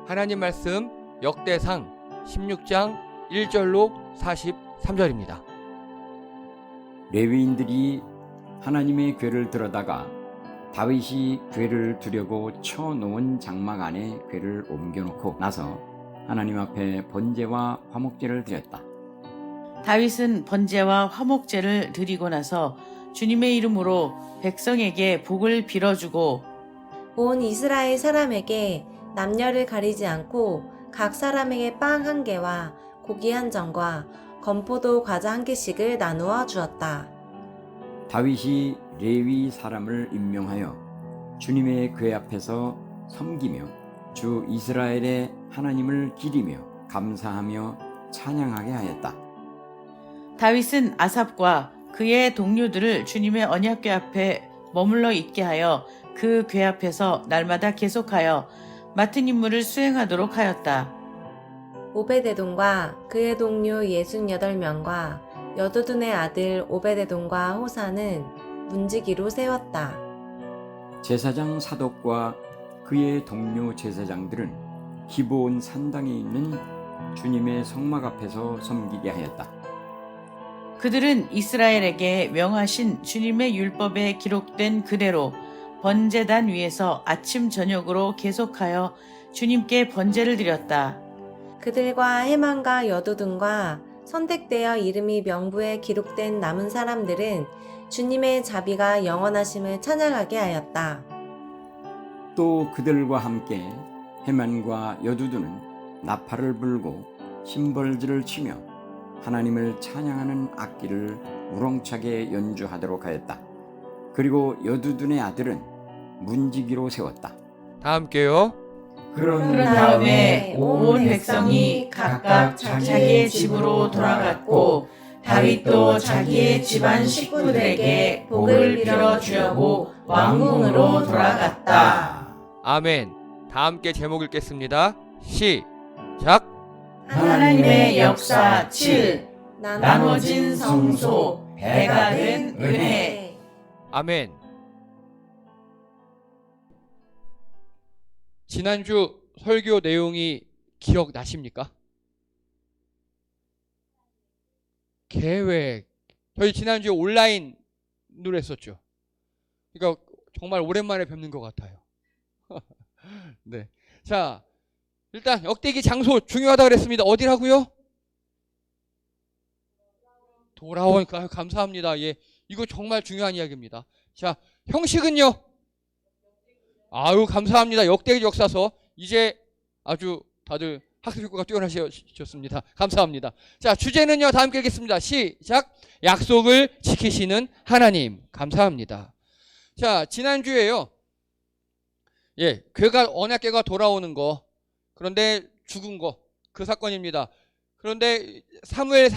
하나님 말씀 역대상 16장 1절로 43절입니다. 레위인들이 하나님의 궤를 들어다가 다윗이 궤를 두려고 쳐놓은 장막 안에 궤를 옮겨놓고 나서 하나님 앞에 번제와 화목제를 드렸다. 다윗은 번제와 화목제를 드리고 나서 주님의 이름으로 백성에게 복을 빌어주고 온 이스라엘 사람에게 남녀를 가리지 않고 각 사람에게 빵 한 개와 고기 한 점과 건포도 과자 한 개씩을 나누어 주었다. 다윗이 레위 사람을 임명하여 주님의 궤 앞에서 섬기며 주 이스라엘의 하나님을 기리며 감사하며 찬양하게 하였다. 다윗은 아삽과 그의 동료들을 주님의 언약궤 앞에 머물러 있게 하여 그 궤 앞에서 날마다 계속하여 맡은 임무를 수행하도록 하였다. 오베데돔과 그의 동료 68명과 여두둔의 아들 오베데돔과 호사는 문지기로 세웠다. 제사장 사독과 그의 동료 제사장들은 기브온 산당에 있는 주님의 성막 앞에서 섬기게 하였다. 그들은 이스라엘에게 명하신 주님의 율법에 기록된 그대로 번제단 위에서 아침 저녁으로 계속하여 주님께 번제를 드렸다. 그들과 헤만과 여두둔과 선택되어 이름이 명부에 기록된 남은 사람들은 주님의 자비가 영원하심을 찬양하게 하였다. 또 그들과 함께 헤만과 여두두는 나팔을 불고 심벌지를 치며 하나님을 찬양하는 악기를 우렁차게 연주하도록 하였다. 그리고 여두둔의 아들은 문지기로 세웠다. 다 함께요. 그런 다음에 온 백성이 각각 자기의 집으로 돌아갔고 다윗도 자기의 집안 식구들에게 복을 빌어 주려고 왕궁으로 돌아갔다. 아멘. 다 함께 제목 읽겠습니다. 시작. 하나님의 역사 7. 나눠진 성소 배가 된 은혜. 아멘. 지난주 설교 내용이 기억나십니까? 계획. 저희 지난주에 온라인으로 했었죠. 그러니까 정말 오랜만에 뵙는 것 같아요. 네. 자, 일단 역대기 장소 중요하다고 그랬습니다. 어디라고요? 돌아온. 감사합니다. 예, 이거 정말 중요한 이야기입니다. 자, 형식은요? 아유, 감사합니다. 역대기 역사서. 이제 아주 다들 학습효과가 뛰어나셨습니다. 감사합니다. 자, 주제는요, 다 함께 읽겠습니다. 시작. 약속을 지키시는 하나님. 감사합니다. 자, 지난주에요, 예, 언약궤가 돌아오는 거, 그런데 죽은 거, 그 사건입니다. 그런데 사무엘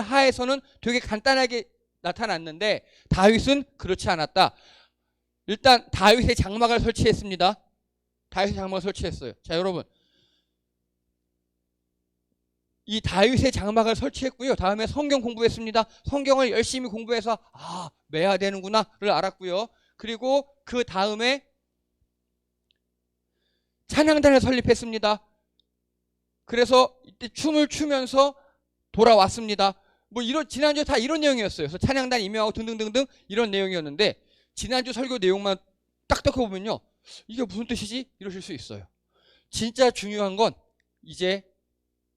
하에서는 되게 간단하게 나타났는데 다윗은 그렇지 않았다. 일단 다윗의 장막을 설치했습니다. 다윗의 장막을 설치했어요. 자, 여러분, 이 다윗의 장막을 설치했고요. 다음에 성경 공부했습니다. 성경을 열심히 공부해서 매야 되는구나를 알았고요. 그리고 그 다음에 찬양단을 설립했습니다. 그래서 이때 춤을 추면서 돌아왔습니다. 지난주에 다 이런 내용이었어요. 그래서 찬양단 임명하고 등등등등 이런 내용이었는데, 지난주 설교 내용만 딱 보면요, 이게 무슨 뜻이지? 이러실 수 있어요. 진짜 중요한 건 이제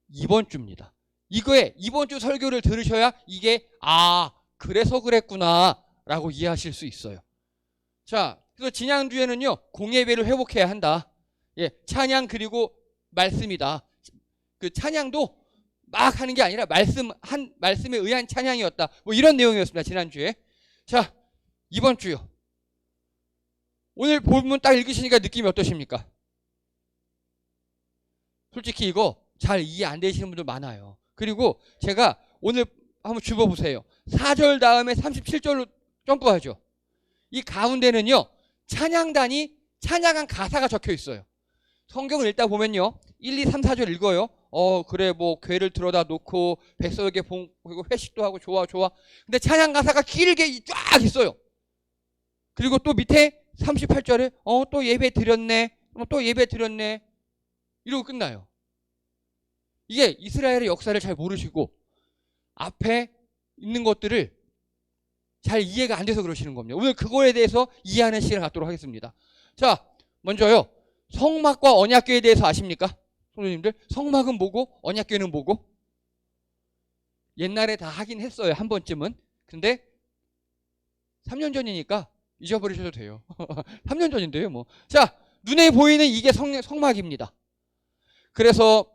이번 주입니다. 이번 주 설교를 들으셔야 이게 그래서 그랬구나 라고 이해하실 수 있어요. 자, 그래서 지난주에는요, 공예배를 회복해야 한다. 예, 찬양 그리고 말씀이다. 그 찬양도 막 하는 게 아니라 말씀에 의한 찬양이었다. 이런 내용이었습니다, 지난주에. 자, 이번 주요. 오늘 본문 딱 읽으시니까 느낌이 어떠십니까? 솔직히 이거 잘 이해 안 되시는 분들 많아요. 그리고 제가 오늘 한번 줍어보세요. 4절 다음에 37절로 점프하죠. 이 가운데는요, 찬양단이 찬양한 가사가 적혀 있어요. 성경을 읽다 보면요, 1, 2, 3, 4절 읽어요. 그래, 궤를 들어다 놓고 백성에게 그리고 회식도 하고 좋아. 근데 찬양 가사가 길게 쫙 있어요. 그리고 또 밑에 38절에 또 예배 드렸네. 또 예배 드렸네. 이러고 끝나요. 이게 이스라엘의 역사를 잘 모르시고 앞에 있는 것들을 잘 이해가 안 돼서 그러시는 겁니다. 오늘 그거에 대해서 이해하는 시간을 갖도록 하겠습니다. 자, 먼저요. 성막과 언약궤에 대해서 아십니까? 성도님들, 성막은 뭐고 언약궤는 뭐고? 옛날에 다 하긴 했어요. 한 번쯤은. 근데 3년 전이니까 잊어버리셔도 돼요. 3년 전인데요, 뭐. 자, 눈에 보이는 이게 성막입니다. 그래서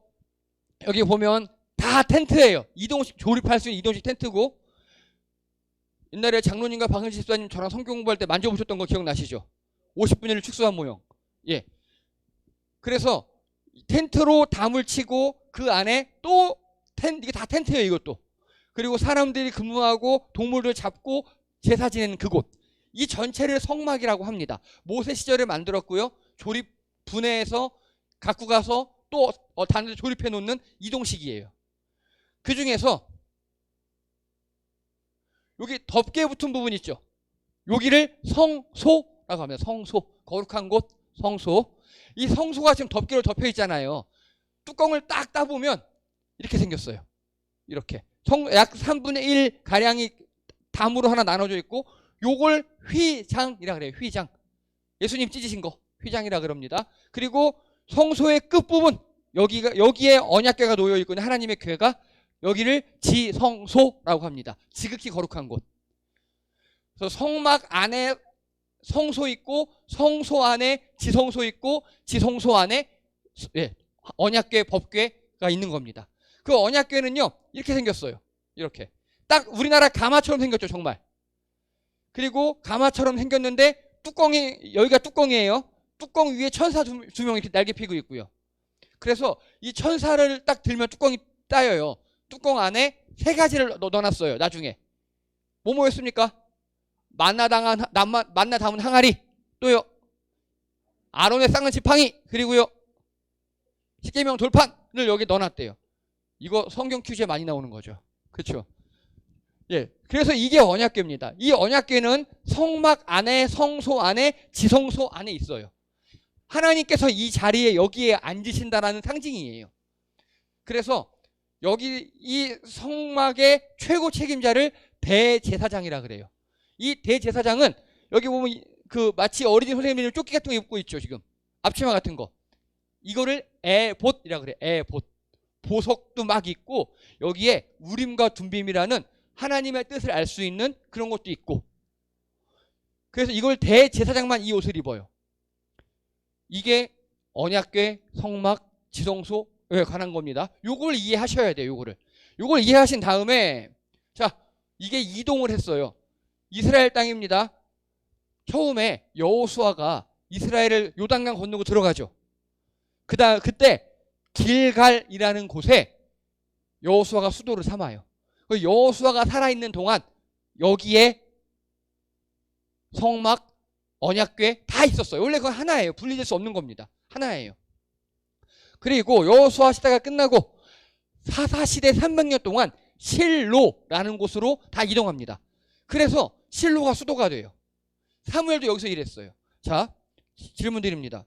여기 보면 다 텐트예요. 이동식 조립할 수 있는 이동식 텐트고, 옛날에 장로님과 박은지 집사님 저랑 성경 공부할 때 만져보셨던 거 기억나시죠? 50분의 1 축소한 모형. 예. 그래서 텐트로 담을 치고 그 안에 또 이게 다 텐트예요, 이것도. 그리고 사람들이 근무하고 동물을 잡고 제사 지내는 그곳. 이 전체를 성막이라고 합니다. 모세 시절에 만들었고요. 조립 분해해서 갖고 가서 또 다른 데 조립해 놓는 이동식이에요. 그 중에서 여기 덮개 붙은 부분 있죠. 여기를 성소라고 하면 성소, 거룩한 곳, 성소. 이 성소가 지금 덮개로 덮여 있잖아요. 뚜껑을 딱 따보면 이렇게 생겼어요. 이렇게 약 3분의 1 가량이 담으로 하나 나눠져 있고, 요걸 휘장이라 그래요. 휘장. 예수님 찢으신 거 휘장이라 그럽니다. 그리고 성소의 끝부분, 여기에 언약궤가 놓여 있고 하나님의 궤가, 여기를 지성소라고 합니다. 지극히 거룩한 곳. 그래서 성막 안에 성소 있고, 성소 안에 지성소 있고, 지성소 안에 언약궤, 법궤가 있는 겁니다. 그 언약궤는요 이렇게 생겼어요. 이렇게 딱 우리나라 가마처럼 생겼죠, 정말. 그리고 가마처럼 생겼는데 뚜껑이, 여기가 뚜껑이에요. 뚜껑 위에 천사 두 명 이렇게 날개 피고 있고요. 그래서 이 천사를 딱 들면 뚜껑이 따여요. 뚜껑 안에 3가지를 넣어놨어요. 나중에 뭐였습니까? 만나 담은 항아리, 또요 아론의 쌍은 지팡이, 그리고요 십계명 돌판을 여기 넣어놨대요. 이거 성경 퀴즈에 많이 나오는 거죠. 그렇죠? 예, 그래서 이게 언약궤입니다. 이 언약궤는 성막 안에, 성소 안에, 지성소 안에 있어요. 하나님께서 이 자리에 여기에 앉으신다라는 상징이에요. 그래서 여기 이 성막의 최고 책임자를 대제사장이라 그래요. 이 대제사장은 여기 보면 그 마치 어린이 선생님들 조끼 같은 거 입고 있죠, 지금 앞치마 같은 거. 이거를 에봇이라 그래. 에봇. 보석도 막 있고, 여기에 우림과 둠빔이라는 하나님의 뜻을 알 수 있는 그런 것도 있고. 그래서 이걸 대제사장만 이 옷을 입어요. 이게 언약궤, 성막, 지성소에 관한 겁니다. 요걸 이해하셔야 돼요. 요걸 이해하신 다음에, 자, 이게 이동을 했어요. 이스라엘 땅입니다. 처음에 여호수아가 이스라엘을 요단강 건너고 들어가죠. 그때 길갈이라는 곳에 여호수아가 수도를 삼아요. 여호수아가 살아있는 동안 여기에 성막, 언약궤 다 있었어요. 원래 그건 하나예요. 분리될 수 없는 겁니다. 하나예요. 그리고 여호수아 시대가 끝나고 사사시대 300년 동안 실로라는 곳으로 다 이동합니다. 그래서 실로가 수도가 돼요. 사무엘도 여기서 일했어요. 자, 질문 드립니다.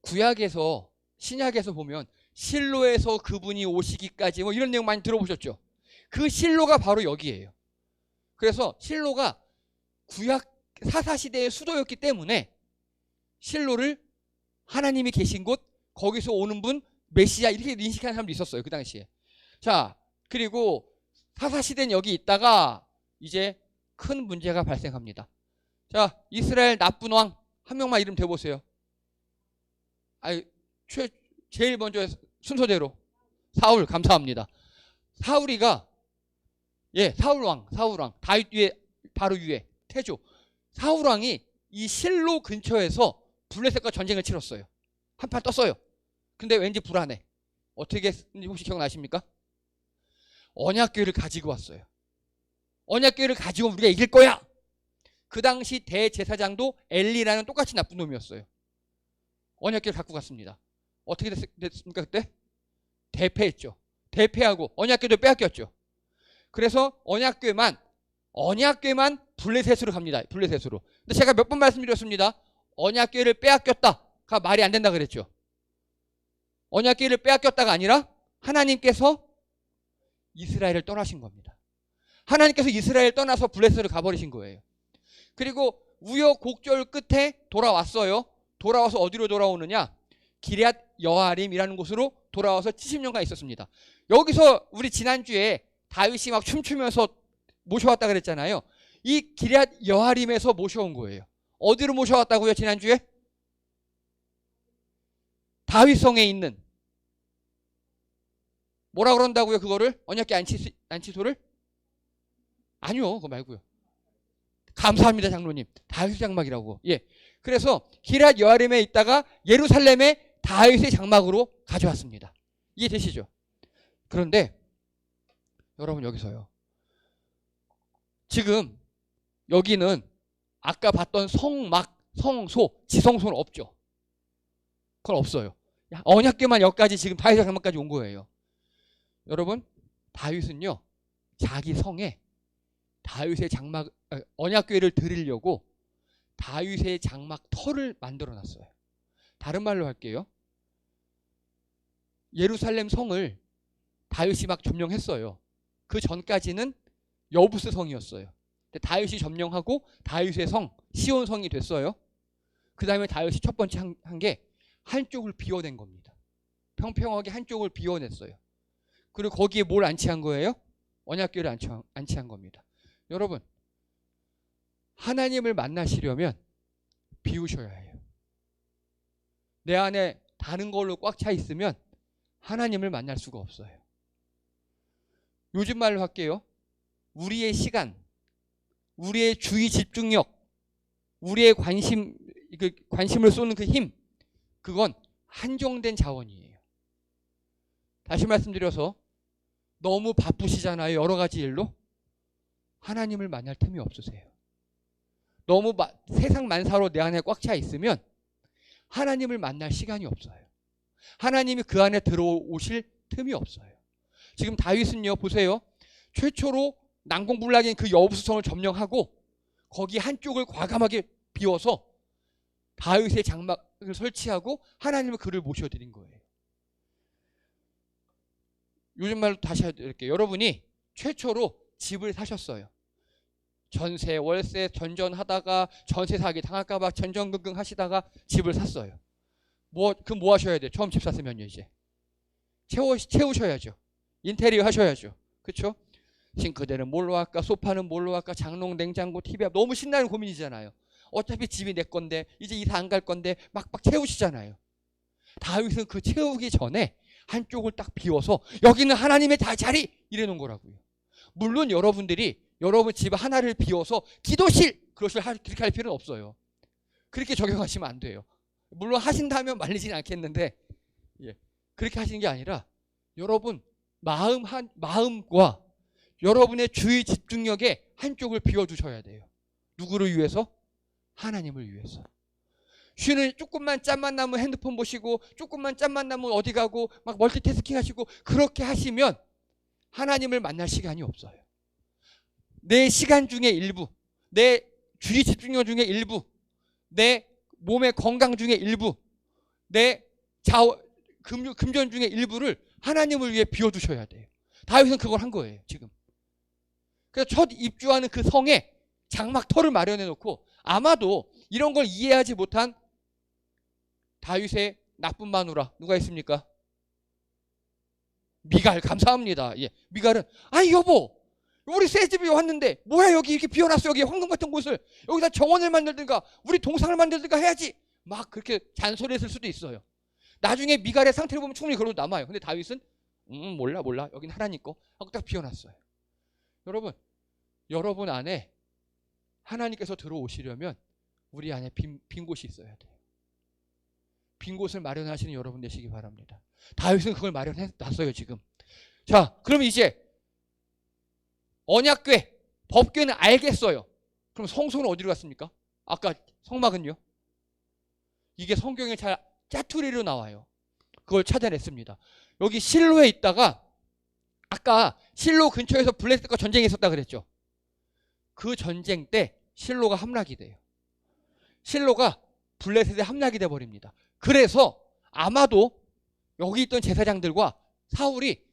구약에서, 신약에서 보면 실로에서 그분이 오시기까지 뭐 이런 내용 많이 들어보셨죠? 그 실로가 바로 여기예요. 그래서 실로가 구약 사사시대의 수도였기 때문에 실로를 하나님이 계신 곳, 거기서 오는 분, 메시아, 이렇게 인식하는 사람도 있었어요, 그 당시에. 자, 그리고 사사시대는 여기 있다가 이제 큰 문제가 발생합니다. 자, 이스라엘 나쁜 왕 한 명만 이름 대보세요. 제일 먼저 순서대로 사울. 감사합니다. 사울이가, 사울왕 다윗 위에, 바로 위에 태조. 사울왕이 이 실로 근처에서 블레셋과 전쟁을 치렀어요. 한판 떴어요. 근데 왠지 불안해. 어떻게 했는지 혹시 기억나십니까? 언약궤를 가지고 왔어요. 언약궤를 가지고 우리가 이길 거야. 그 당시 대제사장도 엘리라는 똑같이 나쁜 놈이었어요. 언약궤를 갖고 갔습니다. 어떻게 됐습니까 그때? 대패했죠. 대패하고 언약궤도 빼앗겼죠. 그래서 언약궤만 블레셋으로 갑니다. 블레셋으로. 근데 제가 몇 번 말씀드렸습니다. 언약궤를 빼앗겼다가 말이 안 된다 그랬죠. 언약궤를 빼앗겼다가 아니라 하나님께서 이스라엘을 떠나신 겁니다. 하나님께서 이스라엘 떠나서 블레셋을 가버리신 거예요. 그리고 우여곡절 끝에 돌아왔어요. 돌아와서 어디로 돌아오느냐? 기럇 여아림이라는 곳으로 돌아와서 70년간 있었습니다. 여기서 우리 지난주에 다윗이 막 춤추면서 모셔왔다 그랬잖아요. 이 기럇 여아림에서 모셔온 거예요. 어디로 모셔왔다고요? 지난주에? 다윗성에 있는 뭐라 그런다고요? 그거를? 언약궤 안치소를? 아니요. 그거 말고요. 감사합니다, 장로님. 다윗 장막이라고. 예. 그래서 기럇 여아림에 있다가 예루살렘에 다윗의 장막으로 가져왔습니다. 이해되시죠? 그런데 여러분 여기서요. 지금 여기는 아까 봤던 성막, 성소, 지성소는 없죠. 그건 없어요. 언약궤만 여기까지 지금 다윗의 장막까지 온 거예요. 여러분, 다윗은요, 자기 성에 다윗의 장막, 언약궤를 드리려고 다윗의 장막 터를 만들어 놨어요. 다른 말로 할게요. 예루살렘 성을 다윗이 막 점령했어요. 그 전까지는 여부스 성이었어요. 근데 다윗이 점령하고 다윗의 성, 시온 성이 됐어요. 그 다음에 다윗이 첫 번째 한 게 한쪽을 비워낸 겁니다. 평평하게 한쪽을 비워냈어요. 그리고 거기에 뭘 안치한 거예요? 언약궤를 안치한 겁니다. 여러분, 하나님을 만나시려면 비우셔야 해요. 내 안에 다른 걸로 꽉 차 있으면 하나님을 만날 수가 없어요. 요즘 말로 할게요. 우리의 시간, 우리의 주의 집중력, 우리의 관심을 쏟는 그 힘, 그건 한정된 자원이에요. 다시 말씀드려서 너무 바쁘시잖아요. 여러 가지 일로. 하나님을 만날 틈이 없으세요. 너무 세상 만사로 내 안에 꽉 차 있으면 하나님을 만날 시간이 없어요. 하나님이 그 안에 들어오실 틈이 없어요. 지금 다윗은요, 보세요. 최초로 난공불락인 그 여부수성을 점령하고 거기 한쪽을 과감하게 비워서 다윗의 장막을 설치하고 하나님의 그를 모셔드린 거예요. 요즘 말로 다시 해드릴게요. 여러분이 최초로 집을 사셨어요. 전세, 월세, 전전하다가 전세 사기 당할까봐 전전긍긍 하시다가 집을 샀어요. 뭐 하셔야 돼요? 처음 집 샀으면요, 이제. 채우셔야죠. 인테리어 하셔야죠. 그렇죠? 싱크대는 뭘로 할까? 소파는 뭘로 할까? 장롱, 냉장고, TV. 너무 신나는 고민이잖아요. 어차피 집이 내 건데, 이제 이사 안 갈 건데, 막막 채우시잖아요. 다윗은 그 채우기 전에 한쪽을 딱 비워서 여기는 하나님의 자리! 이래 놓은 거라고요. 물론 여러분들이 여러분 집 하나를 비워서 기도실! 그렇게 할 필요는 없어요. 그렇게 적용하시면 안 돼요. 물론 하신다면 말리지는 않겠는데, 예. 그렇게 하시는 게 아니라 여러분 마음과 여러분의 주의 집중력에 한쪽을 비워두셔야 돼요. 누구를 위해서? 하나님을 위해서. 쉬는 조금만 짬만 나면 핸드폰 보시고 조금만 짬만 나면 어디 가고 막 멀티태스킹 하시고 그렇게 하시면 하나님을 만날 시간이 없어요. 내 시간 중에 일부, 내 주의 집중력 중에 일부, 내 몸의 건강 중에 일부, 내 금전 중에 일부를 하나님을 위해 비워두셔야 돼요. 다윗은 그걸 한 거예요, 지금. 그래서 첫 입주하는 그 성에 장막터를 마련해 놓고 아마도 이런 걸 이해하지 못한 다윗의 나쁜 마누라 누가 있습니까? 미갈. 감사합니다. 예. 미갈은 아니 여보, 우리 새 집이 왔는데 뭐야 여기 이렇게 비워놨어. 여기 황금 같은 곳을 여기다 정원을 만들든가 우리 동상을 만들든가 해야지. 막 그렇게 잔소리했을 수도 있어요. 나중에 미갈의 상태를 보면 충분히 그러고 남아요. 근데 다윗은 몰라 여긴 하나님 거 하고 딱 비워놨어요. 여러분 안에 하나님께서 들어오시려면 우리 안에 빈 곳이 있어야 돼요. 빈 곳을 마련하시는 여러분 되시기 바랍니다. 다윗은 그걸 마련해 놨어요, 지금. 자, 그럼 이제 언약궤, 법궤는 알겠어요. 그럼 성소는 어디로 갔습니까? 아까 성막은요? 이게 성경에 잘 짜투리로 나와요. 그걸 찾아냈습니다. 여기 실로에 있다가 아까 실로 근처에서 블레셋과 전쟁이 있었다 그랬죠. 그 전쟁 때 실로가 함락이 돼요. 실로가 블레셋에 함락이 돼 버립니다. 그래서 아마도 여기 있던 제사장들과 사울이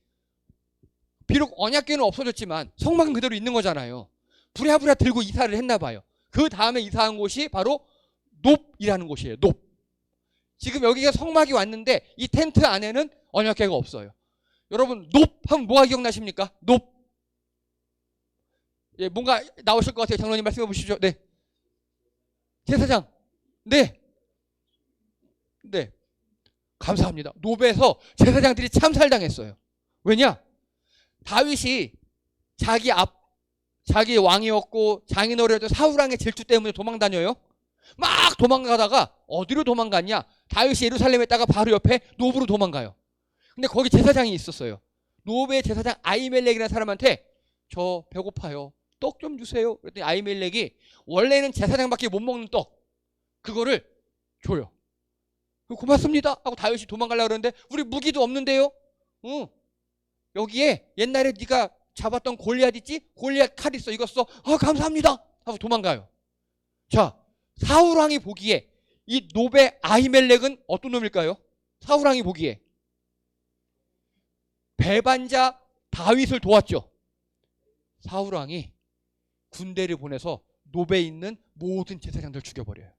비록 언약궤는 없어졌지만 성막은 그대로 있는 거잖아요. 부랴부랴 들고 이사를 했나 봐요. 그 다음에 이사한 곳이 바로 놉이라는 곳이에요. 놉. 지금 여기가 성막이 왔는데 이 텐트 안에는 언약궤가 없어요. 여러분 놉 하면 뭐가 기억나십니까? 놉. 예, 뭔가 나오실 것 같아요. 장로님 말씀해 보시죠. 네. 제사장. 네. 네. 감사합니다. 놉에서 제사장들이 참살당했어요. 왜냐? 다윗이 자기 왕이었고 장인어른이었던 사울왕의 질투 때문에 도망다녀요. 막 도망가다가 어디로 도망갔냐? 다윗이 예루살렘에 있다가 바로 옆에 놉으로 도망가요. 근데 거기 제사장이 있었어요. 놉의 제사장 아히멜렉이라는 사람한테 저 배고파요. 떡 좀 주세요. 그랬더니 아히멜렉이 원래는 제사장밖에 못 먹는 떡 그거를 줘요. 고맙습니다 하고 다윗이 도망가려고 그러는데 우리 무기도 없는데요. 응. 여기에 옛날에 네가 잡았던 골리앗 있지? 골리앗 칼 있어. 이거 써. 감사합니다 하고 도망가요. 자, 사울왕이 보기에 이 놉의 아히멜렉은 어떤 놈일까요? 사울왕이 보기에 배반자 다윗을 도왔죠. 사울왕이 군대를 보내서 놉에 있는 모든 제사장들 죽여버려요.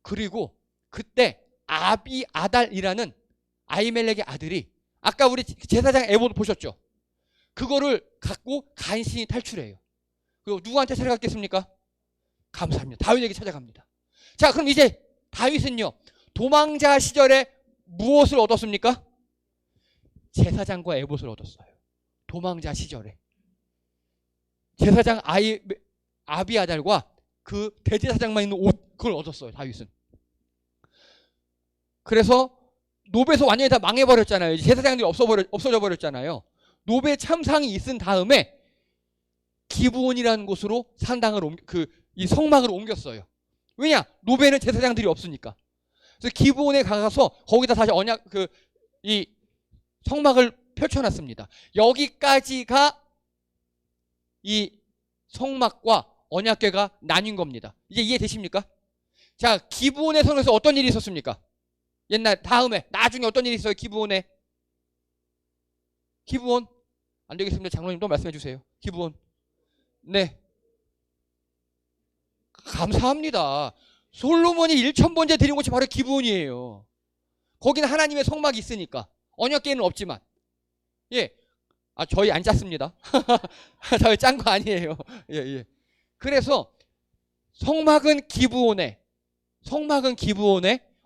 그리고 그때 아비아달이라는 아히멜렉의 아들이 아까 우리 제사장 에봇 보셨죠? 그거를 갖고 간신히 탈출해요. 그리고 누구한테 찾아갔겠습니까? 감사합니다. 다윗에게 찾아갑니다. 자, 그럼 이제 다윗은요 도망자 시절에 무엇을 얻었습니까? 제사장과 에봇을 얻었어요. 도망자 시절에 제사장 아비아달과 그 대제사장만 있는 옷 그걸 얻었어요. 다윗은. 그래서 놉에서 완전히 다 망해버렸잖아요. 제사장들이 없어져 버렸잖아요. 놉의 참상이 있은 다음에 기브온이라는 곳으로 이 성막을 옮겼어요. 왜냐? 놉에는 제사장들이 없으니까. 그래서 기브온에 가서 거기다 다시 이 성막을 펼쳐놨습니다. 여기까지가 이 성막과 언약궤가 나뉜 겁니다. 이제 이해되십니까? 자, 기브온의 성에서 어떤 일이 있었습니까? 나중에 어떤 일이 있어요? 기브온 안 되겠습니다. 장로님도 말씀해 주세요. 기브온. 네. 감사합니다. 솔로몬이 1000번째 드린 곳이 바로 기브온이에요. 거기는 하나님의 성막이 있으니까. 언약궤는 없지만. 예. 저희 안 짰습니다. 저희 짠 거 아니에요. 예. 그래서 성막은 기브온에,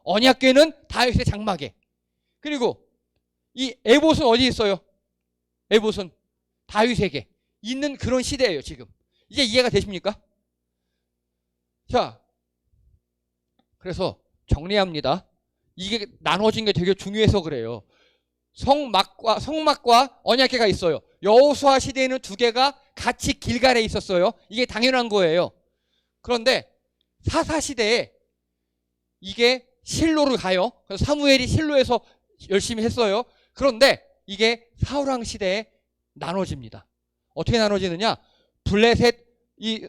언약궤는 다윗의 장막에. 그리고 이 에봇은 어디 있어요? 에봇은 다윗에게 있는 그런 시대예요, 지금. 이제 이해가 되십니까? 자, 그래서 정리합니다. 이게 나눠진 게 되게 중요해서 그래요. 성막과 언약궤가 있어요. 여호수아 시대에는 두 개가 같이 길갈에 있었어요. 이게 당연한 거예요. 그런데 사사 시대에 이게 실로로 가요. 그래서 사무엘이 실로에서 열심히 했어요. 그런데 이게 사울왕 시대에 나눠집니다. 어떻게 나눠지느냐? 이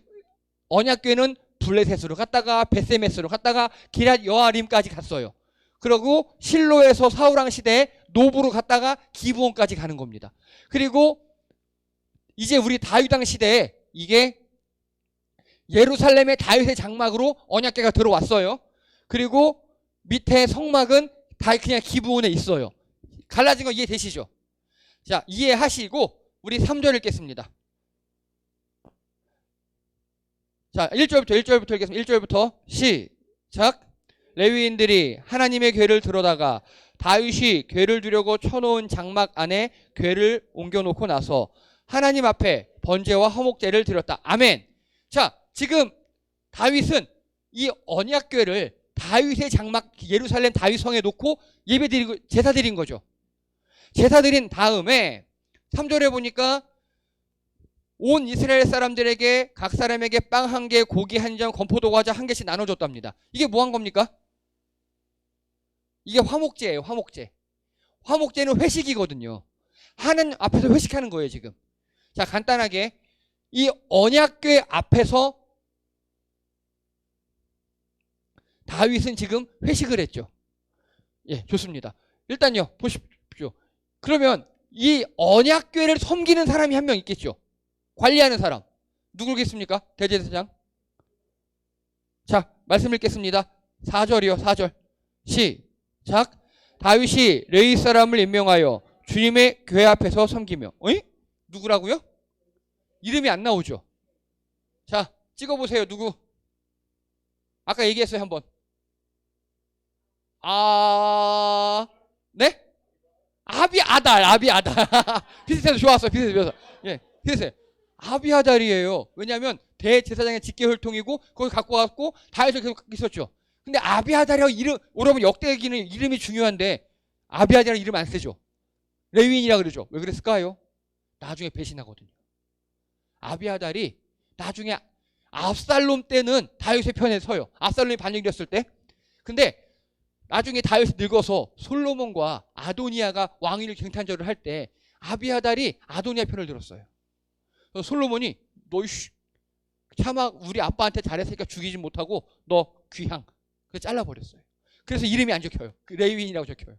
언약궤는 블레셋으로 갔다가 베세메스로 갔다가 기럇 여아림까지 갔어요. 그리고 실로에서 사울왕 시대에 노브로 갔다가 기브온까지 가는 겁니다. 그리고 이제 우리 다윗왕 시대에 이게 예루살렘의 다윗의 장막으로 언약궤가 들어왔어요. 그리고 밑에 성막은 다 그냥 기브온에 있어요. 갈라진 거 이해되시죠? 자, 이해하시고 우리 3절 읽겠습니다. 자, 1절부터 읽겠습니다. 1절부터 시작. 레위인들이 하나님의 궤를 들어다가 다윗이 궤를 두려고 쳐놓은 장막 안에 궤를 옮겨놓고 나서 하나님 앞에 번제와 화목제를 드렸다. 아멘. 자, 지금 다윗은 이 언약궤를 다윗의 장막 예루살렘 다윗성에 놓고 예배드리고 제사 드린 거죠. 제사 드린 다음에 3절에 보니까 온 이스라엘 사람들에게 각 사람에게 빵 1개, 고기 1점, 건포도 과자 1개씩 나눠줬답니다. 이게 뭐 한 겁니까? 이게 화목제예요. 화목제. 화목제는 회식이거든요. 하나님 앞에서 회식하는 거예요, 지금. 자, 간단하게 이 언약궤 앞에서 다윗은 지금 회식을 했죠. 예, 좋습니다. 일단요, 보십시오. 그러면 이 언약궤를 섬기는 사람이 한 명 있겠죠. 관리하는 사람. 누구겠습니까? 대제사장. 자, 말씀 읽겠습니다. 4절이요, 4절. 시작. 다윗이 레위 사람을 임명하여 주님의 궤 앞에서 섬기며. 어이? 누구라고요? 이름이 안 나오죠. 자, 찍어보세요. 누구? 아까 얘기했어요, 한번. 네? 아비아달. 비슷해서 좋았어. 비슷해서. 예, 비슷해. 아비아달이에요. 왜냐하면 대제사장의 직계혈통이고 거기 갖고 왔고 다윗을 계속 있었죠. 근데 아비아달이라고 이름, 여러분 역대기는 이름이 중요한데 아비아달이라는 이름 안 쓰죠. 레위인이라 그러죠. 왜 그랬을까요? 나중에 배신하거든요. 아비아달이 나중에 압살롬 때는 다윗의 편에 서요. 압살롬이 반역이었을 때. 근데 나중에 다윗이 늙어서 솔로몬과 아도니아가 왕위를 쟁탈전을 할 때 아비아달이 아도니아 편을 들었어요. 그래서 솔로몬이 너 차마 우리 아빠한테 잘했으니까 죽이지 못하고 너 귀향. 그래서 잘라버렸어요. 그래서 이름이 안 적혀요. 레위인이라고 적혀요.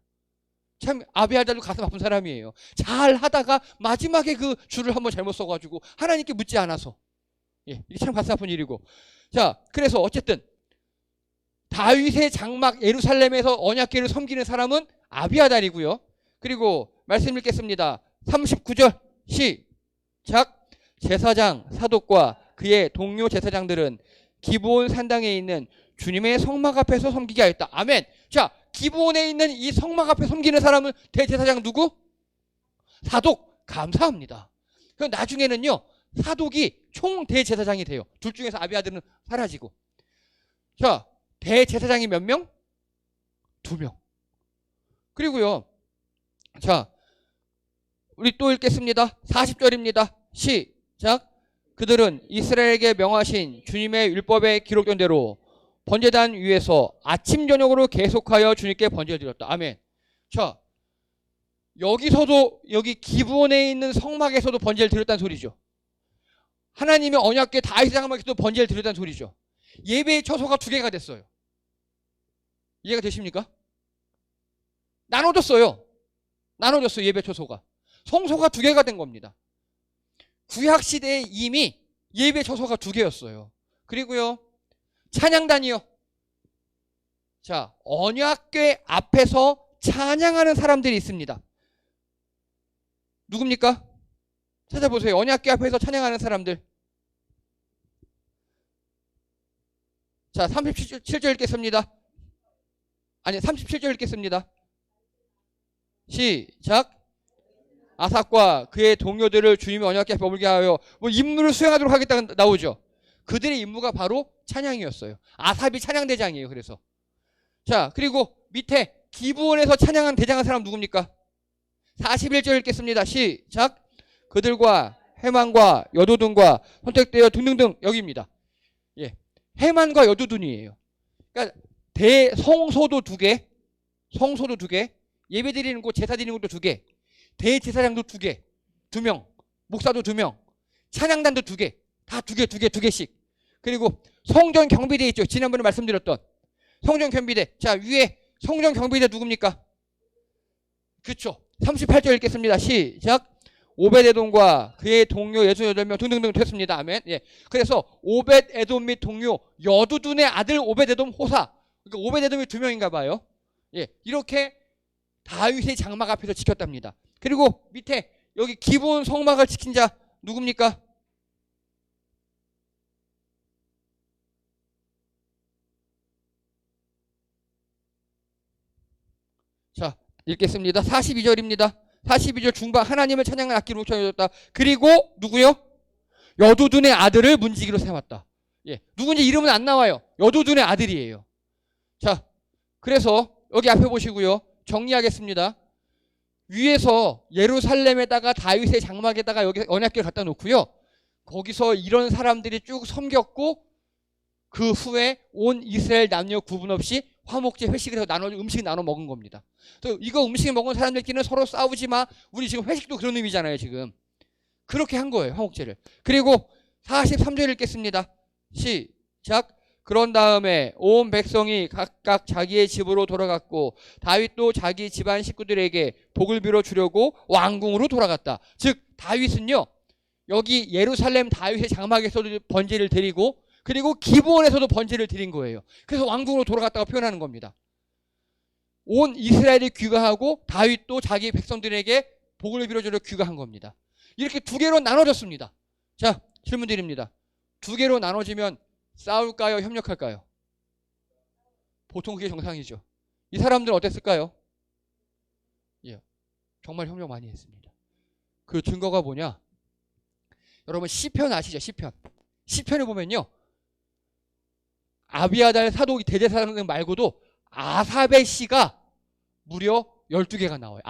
참 아비아달도 가슴 아픈 사람이에요. 잘 하다가 마지막에 그 줄을 한번 잘못 써가지고 하나님께 묻지 않아서. 예, 이게 참 가슴 아픈 일이고. 자, 그래서 어쨌든 다윗의 장막 예루살렘에서 언약궤를 섬기는 사람은 아비아달이고요. 그리고 말씀 읽겠습니다. 39절 시작. 제사장 사독과 그의 동료 제사장들은 기브온 산당에 있는 주님의 성막 앞에서 섬기게 하였다. 아멘. 자, 기브온에 있는 이 성막 앞에 섬기는 사람은 대제사장 누구? 사독. 감사합니다. 그럼 나중에는요 사독이 총 대제사장이 돼요. 둘 중에서 아비아들은 사라지고. 자, 대제사장이 몇 명? 2명. 그리고요, 자, 우리 또 읽겠습니다. 40절입니다. 시작. 그들은 이스라엘에게 명하신 주님의 율법에 기록된 대로 번제단 위에서 아침 저녁으로 계속하여 주님께 번제를 드렸다. 아멘. 자, 여기서도 여기 기브온에 있는 성막에서도 번제를 드렸다는 소리죠. 하나님의 언약궤 다윗의 장막에서도 번제를 드렸다는 소리죠. 예배의 처소가 2개가 됐어요. 이해가 되십니까? 나눠졌어요. 예배 처소가. 성소가 2개가 된 겁니다. 구약시대에 이미 예배 처소가 2개였어요. 그리고요, 찬양단이요. 자, 언약궤 앞에서 찬양하는 사람들이 있습니다. 누굽니까? 찾아보세요. 언약궤 앞에서 찬양하는 사람들. 자, 37절 읽겠습니다. 아니, 37절 읽겠습니다. 시작. 아삽과 그의 동료들을 주님의 언약궤 앞에 머물게 하여 뭐 임무를 수행하도록 하겠다고 나오죠. 그들의 임무가 바로 찬양이었어요. 아삽이 찬양대장이에요. 그래서 자, 그리고 밑에 기브온에서 찬양한 대장한 사람 누굽니까? 41절 읽겠습니다. 시작. 그들과 해만과 여두둔과 선택되어 등등등 여기입니다. 예, 해만과 여두둔이에요. 그러니까 대성소도 2개, 성소도 2개, 예배 드리는 곳, 제사 드리는 곳도 2개, 대제사장도 2개, 2명, 목사도 2명, 찬양단도 2개, 다 2개씩. 그리고 성전 경비대 있죠. 지난번에 말씀드렸던 성전 경비대. 자, 위에 성전 경비대 누굽니까? 그렇죠. 38절 읽겠습니다. 시작. 오벳에돔과 그의 동료 68명 등등등 됐습니다. 아멘. 예. 그래서 오벳에돔 및 동료 여두둔의 아들 오벳에돔 호사. 그러니까 오벳에돔이 2명인가 봐요. 예. 이렇게 다윗의 장막 앞에서 지켰답니다. 그리고 밑에 여기 기브온 성막을 지킨 자 누굽니까? 자, 읽겠습니다. 42절입니다. 42절 중반 하나님을 찬양하는 악기로 뭉쳐졌다. 그리고 누구요? 여두둔의 아들을 문지기로 세웠다. 예, 누군지 이름은 안 나와요. 여두둔의 아들이에요. 자, 그래서 여기 앞에 보시고요. 정리하겠습니다. 위에서 예루살렘에다가 다윗의 장막에다가 여기 언약궤를 갖다 놓고요. 거기서 이런 사람들이 쭉 섬겼고 그 후에 온 이스라엘 남녀 구분 없이 화목제 회식을 해서 음식 나눠 먹은 겁니다. 그래서 이거 음식 먹은 사람들끼리는 서로 싸우지 마. 우리 지금 회식도 그런 의미잖아요. 지금 그렇게 한 거예요. 화목제를. 그리고 43절 읽겠습니다. 시작. 그런 다음에 온 백성이 각각 자기의 집으로 돌아갔고 다윗도 자기 집안 식구들에게 복을 빌어 주려고 왕궁으로 돌아갔다. 즉 다윗은요 여기 예루살렘 다윗의 장막에서도 번제를 드리고 그리고 기브온에서도 번제를 드린 거예요. 그래서 왕궁으로 돌아갔다고 표현하는 겁니다. 온 이스라엘이 귀가하고 다윗도 자기 백성들에게 복을 빌어주려 귀가한 겁니다. 이렇게 두 개로 나눠졌습니다. 자, 질문 드립니다. 두 개로 나눠지면 싸울까요? 협력할까요? 보통 그게 정상이죠. 이 사람들은 어땠을까요? 예, 정말 협력 많이 했습니다. 그 증거가 뭐냐? 여러분 시편 아시죠? 시편에 보면요. 아비아달 사독 대제사장 말고도 아삽의 시가 무려 12개가 나와요.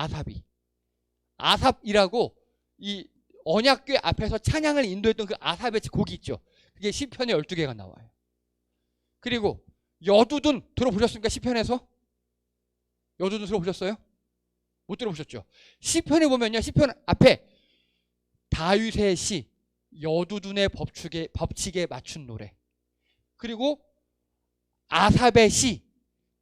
아삽이라고 이 언약궤 앞에서 찬양을 인도했던 그 아삽의 곡이 있죠. 그게 시편에 12개가 나와요. 그리고 여두둔 들어보셨습니까? 시편에서? 여두둔 들어보셨어요? 못 들어보셨죠? 시편에 보면요. 시편 앞에 다윗의 시, 여두둔의 법칙에 맞춘 노래. 그리고 아삽의 시,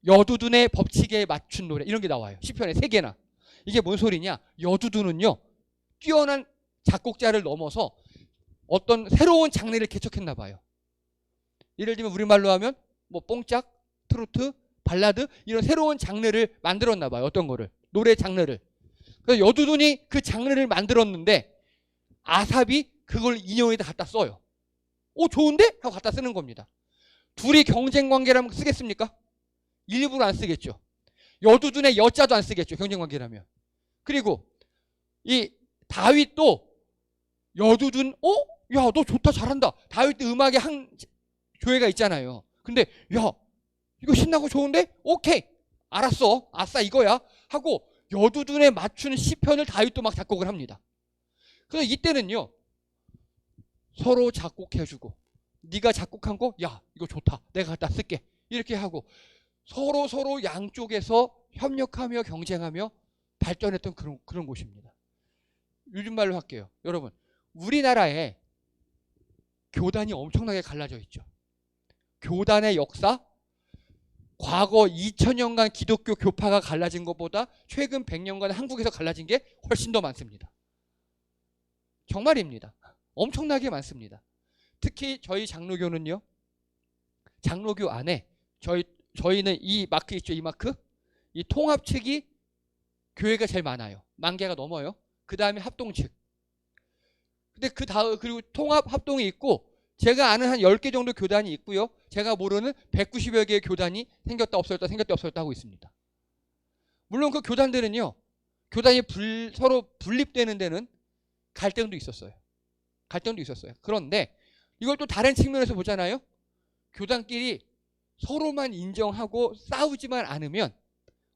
여두둔의 법칙에 맞춘 노래. 이런 게 나와요. 시편에 3개나. 이게 뭔 소리냐? 여두둔은요. 뛰어난 작곡자를 넘어서 어떤 새로운 장르를 개척했나 봐요. 예를 들면 우리말로 하면 뭐 뽕짝, 트로트, 발라드 이런 새로운 장르를 만들었나 봐요. 어떤 거를? 노래 장르를. 그래서 여두둔이 그 장르를 만들었는데 아삽이 그걸 인용에다 갖다 써요. 좋은데? 하고 갖다 쓰는 겁니다. 둘이 경쟁 관계라면 쓰겠습니까? 일부러 안 쓰겠죠. 여두둔의 여자도 안 쓰겠죠. 경쟁 관계라면. 그리고 이 다윗도 여두둔 야, 너 좋다, 잘한다. 다윗도 음악의 한 조예가 있잖아요. 근데 야, 이거 신나고 좋은데? 오케이, 알았어, 아싸 이거야 하고 여두둔에 맞추는 시편을 다윗도 막 작곡을 합니다. 그래서 이때는요 서로 작곡해주고 네가 작곡한 거, 야 이거 좋다, 내가 갖다 쓸게 이렇게 하고 서로 양쪽에서 협력하며 경쟁하며 발전했던 그런 곳입니다. 요즘 말로 할게요. 여러분, 우리나라에 교단이 엄청나게 갈라져 있죠. 교단의 역사, 과거 2000년간 기독교 교파가 갈라진 것보다 최근 100년간 한국에서 갈라진 게 훨씬 더 많습니다. 정말입니다. 엄청나게 많습니다. 특히 저희 장로교는요. 장로교 안에 저희는 이 마크 있죠. 이 마크. 이 통합 측이 교회가 제일 많아요. 10,000개가 넘어요. 그 다음에 합동 측. 근데 그리고 통합 합동이 있고 제가 아는 한 10개 정도 교단이 있고요. 제가 모르는 190여 개의 교단이 생겼다 없어졌다 하고 있습니다. 물론 그 교단들은요. 교단이 서로 분립되는 데는 갈등도 있었어요. 그런데 이걸 또 다른 측면에서 보잖아요. 교단끼리 서로만 인정하고 싸우지만 않으면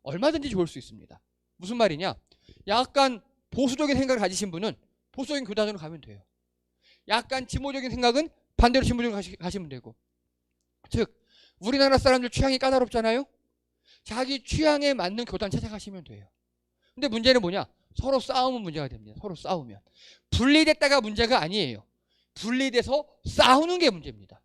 얼마든지 좋을 수 있습니다. 무슨 말이냐? 약간 보수적인 생각을 가지신 분은 보수적인 교단으로 가면 돼요. 약간 진보적인 생각은 반대로 진보적으로 가시면 되고. 즉 우리나라 사람들 취향이 까다롭잖아요. 자기 취향에 맞는 교단 찾아가시면 돼요. 근데 문제는 뭐냐? 서로 싸우면 문제가 됩니다. 서로 싸우면. 분리됐다가 문제가 아니에요. 분리돼서 싸우는 게 문제입니다.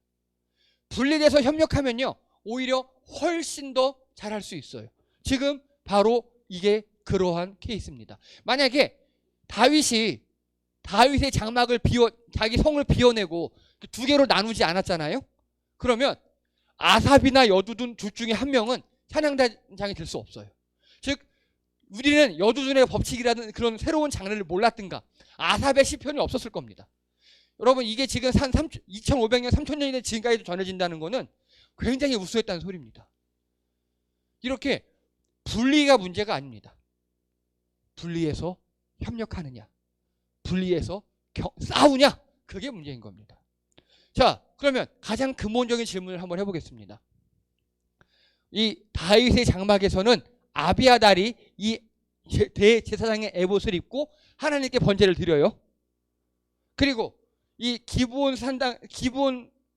분리돼서 협력하면요. 오히려 훨씬 더 잘할 수 있어요. 지금 바로 이게 그러한 케이스입니다. 만약에 다윗의 장막을 자기 성을 비워내고 두 개로 나누지 않았잖아요. 그러면 아삽이나 여두둔 둘 중에 한 명은 찬양단장이 될 수 없어요. 즉 우리는 여두둔의 법칙이라는 그런 새로운 장르를 몰랐든가 아삽의 시편이 없었을 겁니다. 여러분 이게 지금 2500년 3000년이 지금까지도 전해진다는 거는 굉장히 우수했다는 소리입니다. 이렇게 분리가 문제가 아닙니다. 분리해서 협력하느냐, 분리해서 싸우냐, 그게 문제인 겁니다. 자, 그러면 가장 근본적인 질문을 한번 해보겠습니다. 이 다윗의 장막에서는 아비아달이 이 대제사장의 에봇을 입고 하나님께 번제를 드려요. 그리고 이 기브온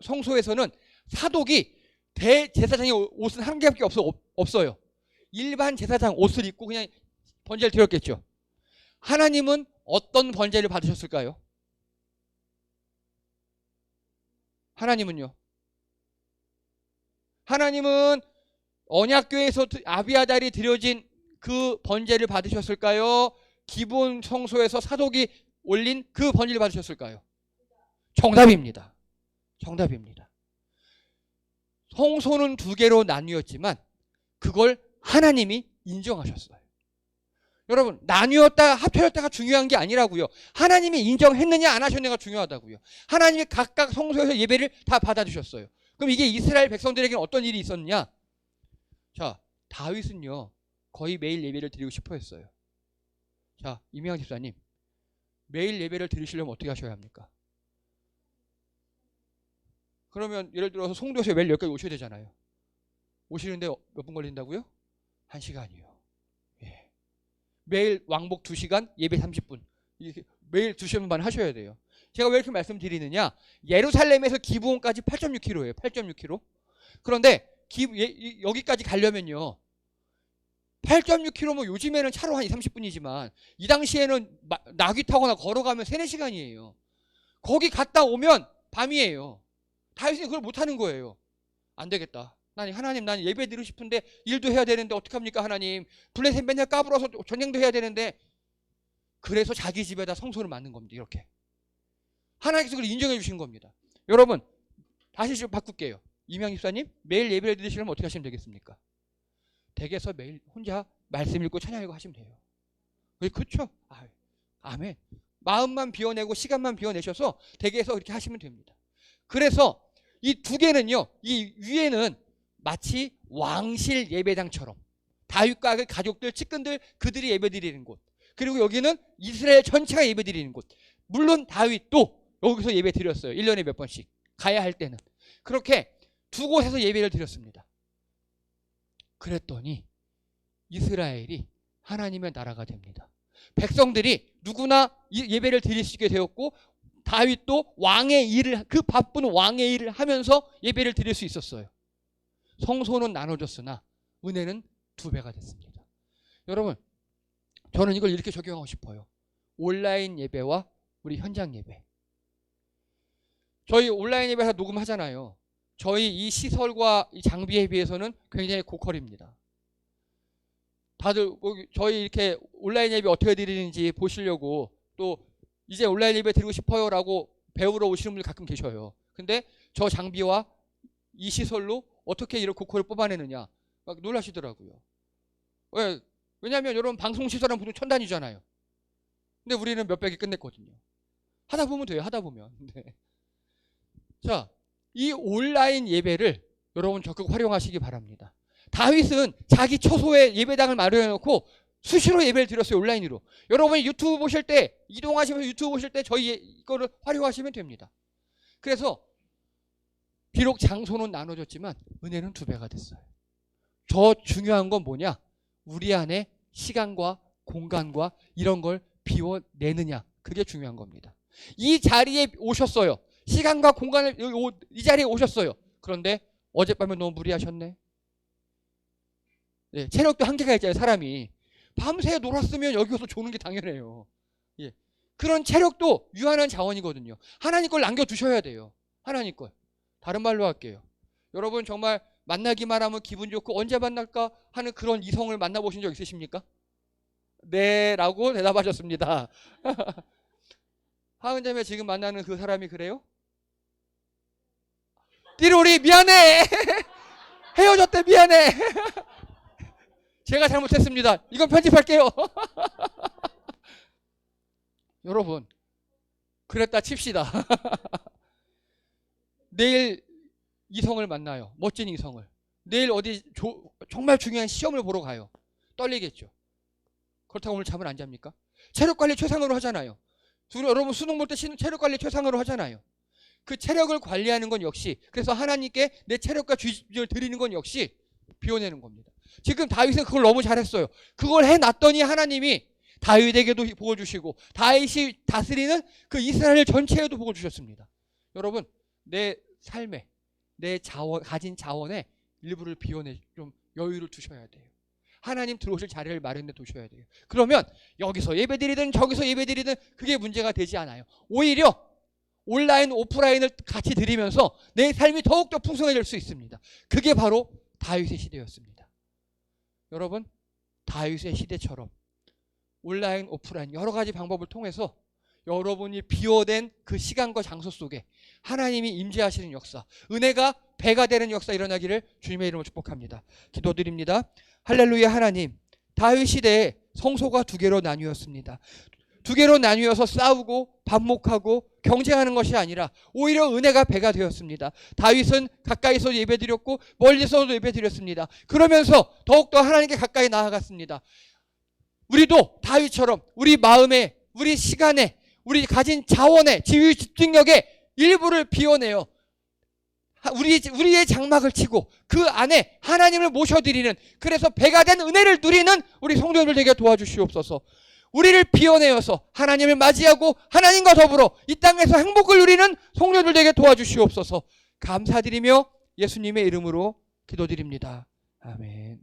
성소에서는 사독이 대제사장의 옷은 한 개밖에 없어요. 일반 제사장 옷을 입고 그냥 번제를 드렸겠죠. 하나님은 어떤 번제를 받으셨을까요? 하나님은요. 하나님은 언약궤에서 아비아달이 드려진 그 번제를 받으셨을까요? 기본 성소에서 사독이 올린 그 번제를 받으셨을까요? 정답입니다. 정답입니다. 성소는 두 개로 나뉘었지만 그걸 하나님이 인정하셨어요. 여러분, 나뉘었다 합쳐졌다가 중요한 게 아니라고요. 하나님이 인정했느냐 안 하셨느냐가 중요하다고요. 하나님이 각각 성소에서 예배를 다 받아주셨어요. 그럼 이게 이스라엘 백성들에게는 어떤 일이 있었느냐? 자, 다윗은요 거의 매일 예배를 드리고 싶어 했어요. 자, 이명환 집사님, 매일 예배를 드리시려면 어떻게 하셔야 합니까? 그러면 예를 들어서 송도에서 매일 여기까지 오셔야 되잖아요. 오시는데 몇 분 걸린다고요? 1시간이요. 예. 매일 왕복 2시간, 예배 30분. 매일 2시간 반 하셔야 돼요. 제가 왜 이렇게 말씀드리느냐? 예루살렘에서 기브온까지 8.6km예요. 8.6km. 그런데 여기까지 가려면요. 8.6km면 요즘에는 차로 한 2-30분이지만 이 당시에는 나귀 타거나 걸어가면 3-4시간이에요. 거기 갔다 오면 밤이에요. 다윗이 그걸 못하는 거예요. 안 되겠다. 하나님, 난 예배 드리고 싶은데 일도 해야 되는데 어떡합니까 하나님. 블레셋 맨날 까불어서 전쟁도 해야 되는데. 그래서 자기 집에다 성소를 만든 겁니다. 이렇게. 하나님께서 그걸 인정해 주신 겁니다. 여러분, 다시 좀 바꿀게요. 이명 집사님, 매일 예배를 드리시려면 어떻게 하시면 되겠습니까? 댁에서 매일 혼자 말씀 읽고 찬양 읽고 하시면 돼요. 그렇죠? 아멘. 마음만 비워내고 시간만 비워내셔서 댁에서 그렇게 하시면 됩니다. 그래서 이 두 개는요, 이 위에는 마치 왕실 예배당처럼 다윗과 그 가족들, 측근들, 그들이 예배드리는 곳. 그리고 여기는 이스라엘 전체가 예배드리는 곳. 물론 다윗도 여기서 예배 드렸어요. 1년에 몇 번씩 가야 할 때는. 그렇게 두 곳에서 예배를 드렸습니다. 그랬더니 이스라엘이 하나님의 나라가 됩니다. 백성들이 누구나 예배를 드릴 수 있게 되었고, 다윗도 왕의 일을, 그 바쁜 왕의 일을 하면서 예배를 드릴 수 있었어요. 성소는 나눠졌으나 은혜는 2배가 됐습니다. 여러분, 저는 이걸 이렇게 적용하고 싶어요. 온라인 예배와 우리 현장 예배. 저희 온라인 예배에서 녹음하잖아요. 저희 이 시설과 이 장비에 비해서는 굉장히 고퀄입니다. 다들 저희 이렇게 온라인 예배 어떻게 드리는지 보시려고, 또 이제 온라인 예배 드리고 싶어요 라고 배우러 오시는 분들 가끔 계셔요. 근데 저 장비와 이 시설로 어떻게 이런 고퀄을 뽑아내느냐 막 놀라시더라고요. 왜? 왜냐하면 여러분, 방송 시설한 분들 천단이잖아요. 근데 우리는 몇백이 끝냈거든요. 하다 보면 돼요. 하다 보면. 네. 자, 이 온라인 예배를 여러분 적극 활용하시기 바랍니다. 다윗은 자기 처소에 예배당을 마련해놓고 수시로 예배를 드렸어요. 온라인으로. 여러분이 유튜브 보실 때, 이동하시면서 유튜브 보실 때 저희 이거를 활용하시면 됩니다. 그래서 비록 장소는 나눠졌지만 은혜는 2배가 됐어요. 더 중요한 건 뭐냐? 우리 안에 시간과 공간과 이런 걸 비워내느냐. 그게 중요한 겁니다. 이 자리에 오셨어요. 시간과 공간을 이 자리에 오셨어요. 그런데 어젯밤에 너무 무리하셨네. 네, 체력도 한계가 있잖아요. 사람이 밤새 놀았으면 여기 와서 조는 게 당연해요. 예. 그런 체력도 유한한 자원이거든요. 하나님 걸 남겨두셔야 돼요. 하나님 걸. 다른 말로 할게요. 여러분, 정말 만나기만 하면 기분 좋고 언제 만날까 하는 그런 이성을 만나보신 적 있으십니까? 네 라고 대답하셨습니다. 하은자매, 지금 만나는 그 사람이 그래요? 띠로리 미안해. 헤어졌대, 미안해. 제가 잘못했습니다. 이건 편집할게요. 여러분, 그랬다 칩시다. 내일 이성을 만나요. 멋진 이성을. 내일 어디 정말 중요한 시험을 보러 가요. 떨리겠죠. 그렇다고 오늘 잠을 안 잡니까? 체력관리 최상으로 하잖아요. 여러분 수능 볼 때 체력관리 최상으로 하잖아요. 그 체력을 관리하는 건 역시, 그래서 하나님께 내 체력과 주의를 드리는 건 역시 비워내는 겁니다. 지금 다윗은 그걸 너무 잘했어요. 그걸 해놨더니 하나님이 다윗에게도 복을 주시고 다윗이 다스리는 그 이스라엘 전체에도 복을 주셨습니다. 여러분, 내 삶에 내 가진 자원에 일부를 비워내 좀 여유를 두셔야 돼요. 하나님 들어오실 자리를 마련해 두셔야 돼요. 그러면 여기서 예배드리든 저기서 예배드리든 그게 문제가 되지 않아요. 오히려 온라인, 오프라인을 같이 드리면서 내 삶이 더욱더 풍성해질 수 있습니다. 그게 바로 다윗의 시대였습니다. 여러분, 다윗의 시대처럼 온라인, 오프라인 여러 가지 방법을 통해서 여러분이 비워낸 그 시간과 장소 속에 하나님이 임재하시는 역사, 은혜가 배가 되는 역사 일어나기를 주님의 이름으로 축복합니다. 기도드립니다. 할렐루야. 하나님, 다윗 시대에 성소가 두 개로 나뉘었습니다. 두 개로 나뉘어서 싸우고 반목하고 경쟁하는 것이 아니라 오히려 은혜가 배가 되었습니다. 다윗은 가까이서 예배드렸고 멀리서도 예배드렸습니다. 그러면서 더욱더 하나님께 가까이 나아갔습니다. 우리도 다윗처럼 우리 마음에, 우리 시간에, 우리 가진 자원에, 지휘 집중력에 일부를 비워내어 우리의 장막을 치고 그 안에 하나님을 모셔드리는, 그래서 배가 된 은혜를 누리는 우리 성도들 되게 도와주시옵소서. 우리를 비워내어서 하나님을 맞이하고 하나님과 더불어 이 땅에서 행복을 누리는 성도들 되게 도와주시옵소서. 감사드리며 예수님의 이름으로 기도드립니다. 아멘.